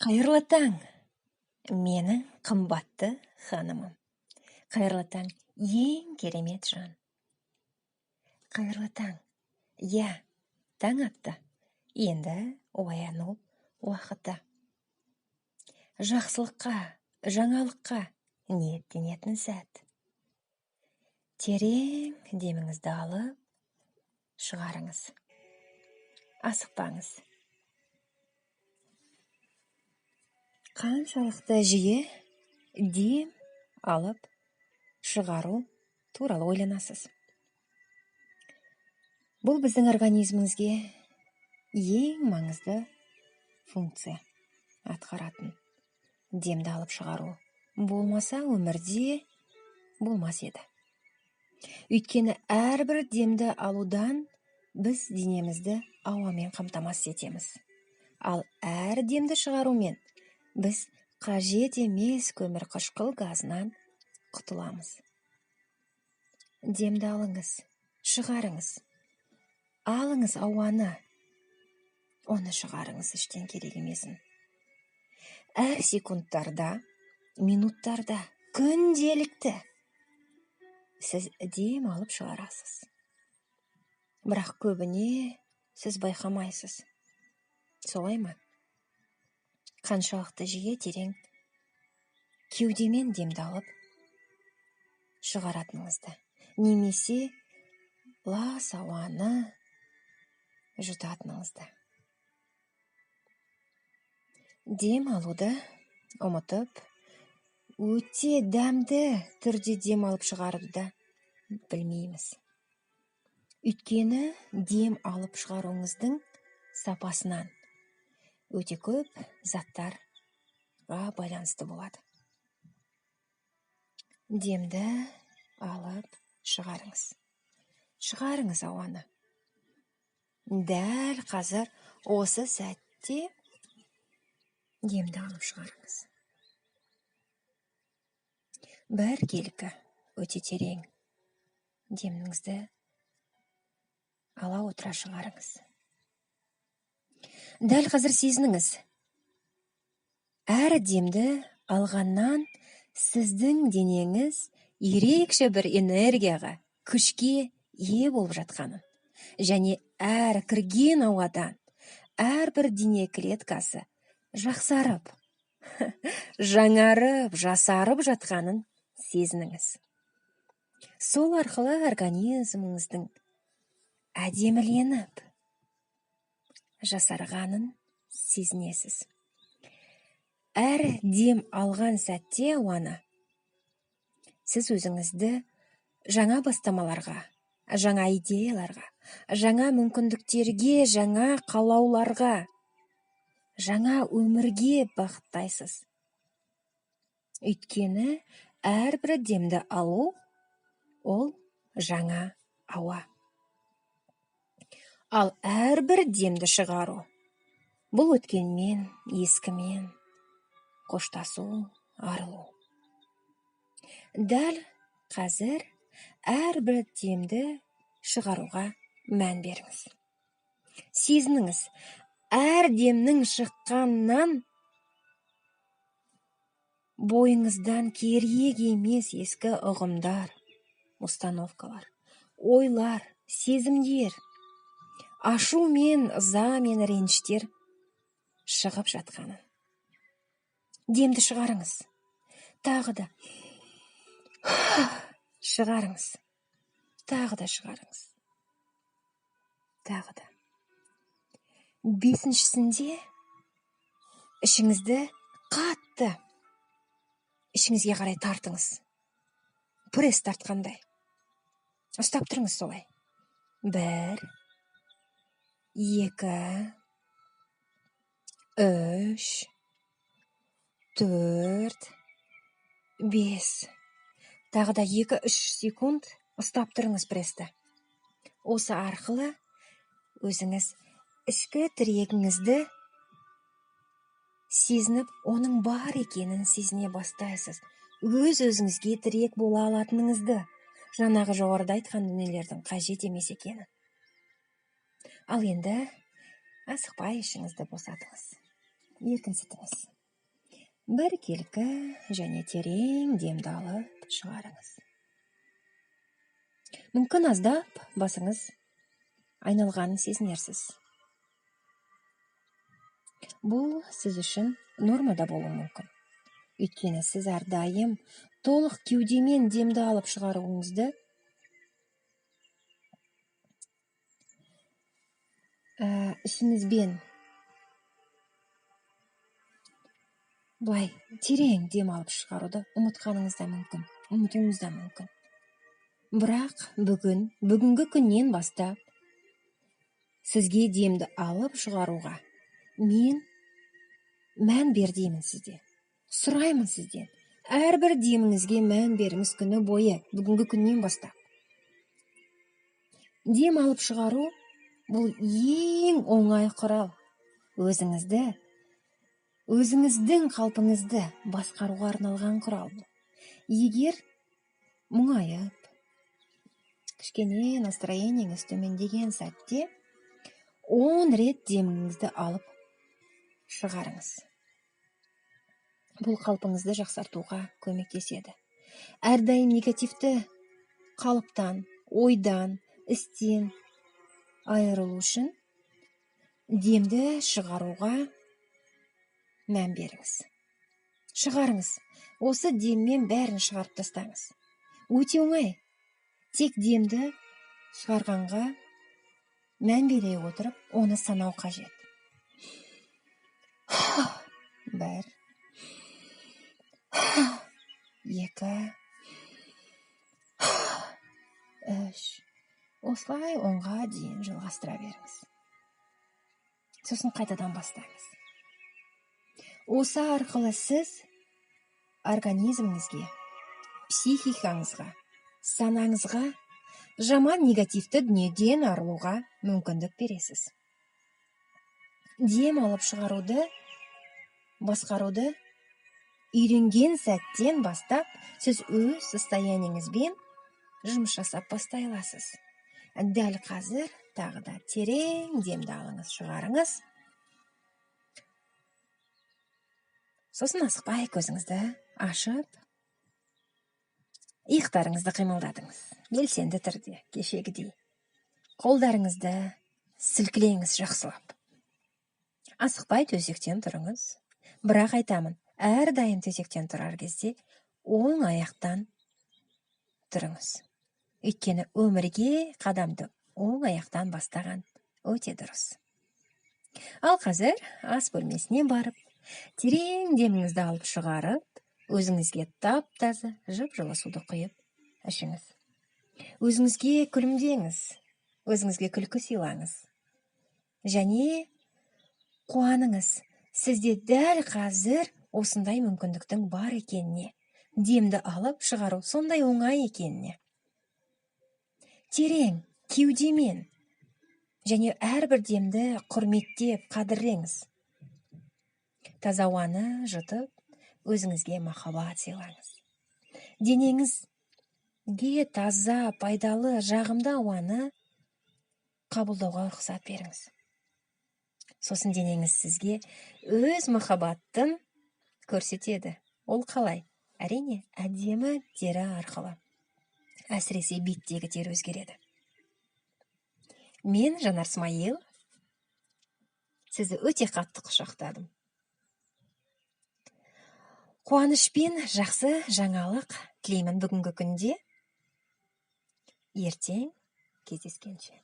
Қайырлы таң, менің қымбатты ханымым. Қайырлы таң, ең керемет жан. Қайырлы таң, таң атты. Енді ояну уақыты. Жақсылыққа, жаңалыққа ниеттенетін сәт. Терең деміңізді алып, шығарыңыз. Асықпаңыз. Қаншалықты жиі дем алып, шығару туралы ойланасыз. Бұл біздің организмімізге ең маңызды функция атқаратын. Демді алып шығару болмаса өмірде болмас еді. Өйткені әрбір демді алудан біз денемізді ауамен қамтамасыз етеміз. Ал әр демді шығарумен біз қажет емес көмірқышқыл газынан құтыламыз. Демді алыңыз, шығарыңыз. Алыңыз ауаны, оны шығарыңыз іштен керек емесін. Әр секундтарда, минуттарда, күнделікті сіз дем алып шығарасыз. Бірақ көбіне сіз байқамайсыз. Солай ма? Қаншалықты жиі терең кеудемен демді алып шығаратыныңызды, немесе лас ауаны жұтатыныңызды. Дем алуды ұмытып, өте дәмді түрде дем алып шығаруды да білмейміз. Өйткені дем алып шығаруыңыздың сапасынан өте көп заттарға байланысты болады. Демді алып шығарыңыз. Шығарыңыз ауаны. Дәл қазір осы сәтте демді алып шығарыңыз. Бір келкі өте терең деміңізді ала отыра шығарыңыз. Дәл қазір сезініңіз. Әр демді алғаннан сіздің денеңіз ерекше бір энергияға, күшке ие болып жатқанын. Және әр кірген ауадан әрбір дене клеткасы жақсарып, жаңарып, жасарып жатқанын сезініңіз. Сол арқылы организміңіздің әдеміленіп, жасарғанын сезінесіз. Әр дем алған сәтте ауаны, сіз өзіңізді жаңа бастамаларға, жаңа идеяларға, жаңа мүмкіндіктерге, жаңа қалауларға, жаңа өмірге бағыттайсыз. Өйткені әрбір демді алу, ол жаңа ауа. Ал әрбір демді шығару, бұл өткенмен, ескімен қоштасу, арылу. Дәл қазір әрбір демді шығаруға мән беріңіз. Сезініңіз, әр демнің шыққаннан бойыңыздан керек емес ескі ұғымдар, установкалар, ойлар, сезімдер, ашу мен ыза мен реніштер шығып жатқанын. Демді шығарыңыз. Тағы да шығарыңыз. Тағы да шығарыңыз. Тағы да. Бесіншісінде ішіңізді қатты ішіңізге қарай тартыңыз. Пресс тартқандай. Ұстап тұрыңыз солай. 1, 2, 3, 4, 5. Тағы да 2-3 секунд ұстап тұрыңыз престі. Осы арқылы өзіңіз ішкі тірегіңізді сезініп, оның бар екенін сезіне бастайсыз. Өз-өзіңізге тірек бола алатыныңызды, жаңағы жоғарыда айтқан дүниелердің қажет емес екенін. Ал енді асықпай ішіңізді босатыңыз. Еркінсітіңіз. біркелкі және терең демді алып шығарыңыз. Мүмкін аздап басыңыз айналғанын сезінерсіз. Бұл сіз үшін нормада болуы мүмкін. Өйткені сіз әрдайым толық кеудемен демді алып шығаруыңызды ішіңізбен былай терең дем алып шығаруды ұмытуыңыз да мүмкін. Бірақ бүгінгі күннен бастап сізге демді алып шығаруға мен мән бер деймін сізден. Сұраймын сізден. Әрбір деміңізге мән беріңіз күні бойы, бүгінгі күннен бастап. Дем алып шығару бұл ең оңай құрал. Өзіңіздің қалпыңызды басқаруға арналған құрал. Егер мұңайып, кішкене настроениеңіз төмендеген сәтте 10 рет деміңізді алып шығарыңыз. Бұл қалпыңызды жақсартуға көмектеседі. Әрдайым негативті қалыптан, ойдан, істен айырылу үшін демді шығаруға мән беріңіз. Шығарыңыз. Осы деммен бәрін шығарып тастаңыз. Өте оңай. Тек демді шығарғанға мән бере отырып, оны санау қажет. 1, 2, 3. Осылай 10-ға дейін жалғастыра беріңіз. Сосын қайтадан бастаңыз. Осы арқылы сіз организміңізге, психикаңызға, санаңызға жаман негативті дүниеден арылуға мүмкіндік бересіз. Дем алып шығаруды, басқаруды үйренген сәттен бастап сіз өз состояниеңізбен жұмыс жасап бастай аласыз. Дәл қазір тағы да терең демді алыңыз, шығарыңыз. Сосын асықпай көзіңізді ашып, иықтарыңызды қимылдатыңыз. Белсенді түрде, кешегідей. Қолдарыңызды сілкілеңіз жақсылап. Асықпай төсектен тұрыңыз. Бірақ айтамын, әрдайым төсектен тұрар кезде оң аяқтан тұрыңыз. Өйткені өмірге қадамды оң аяқтан бастаған өте дұрыс. Ал қазір ас бөлмесіне барып, терең деміңізді алып шығарып, өзіңізге тап-таза жып-жылы суды құйып ішіңіз. Өзіңізге күлімдеңіз, өзіңізге күлкі сыйлаңыз. Және қуаныңыз, сізде дәл қазір осындай мүмкіндіктің бар екеніне, демді алып шығару сондай оңай екеніне. Терең, кеудемен және әрбір демді құрметтеп, қадірлеңіз. Таза ауаны жұтып, өзіңізге махаббат сыйлаңыз. Денеңізге таза, пайдалы, жағымды ауаны қабылдауға рұқсат беріңіз. Сосын денеңіз сізге өз махаббатын көрсетеді. Ол қалай? Әрине, әдемі тері арқылы. Әсіресе беттегі тері өзгереді. Мен Жанар Смайыл. Сізді өте қатты құшақтадым. Қуанышпен жақсы жаңалық тілеймін бүгінгі күнде. Ертең кездескенше.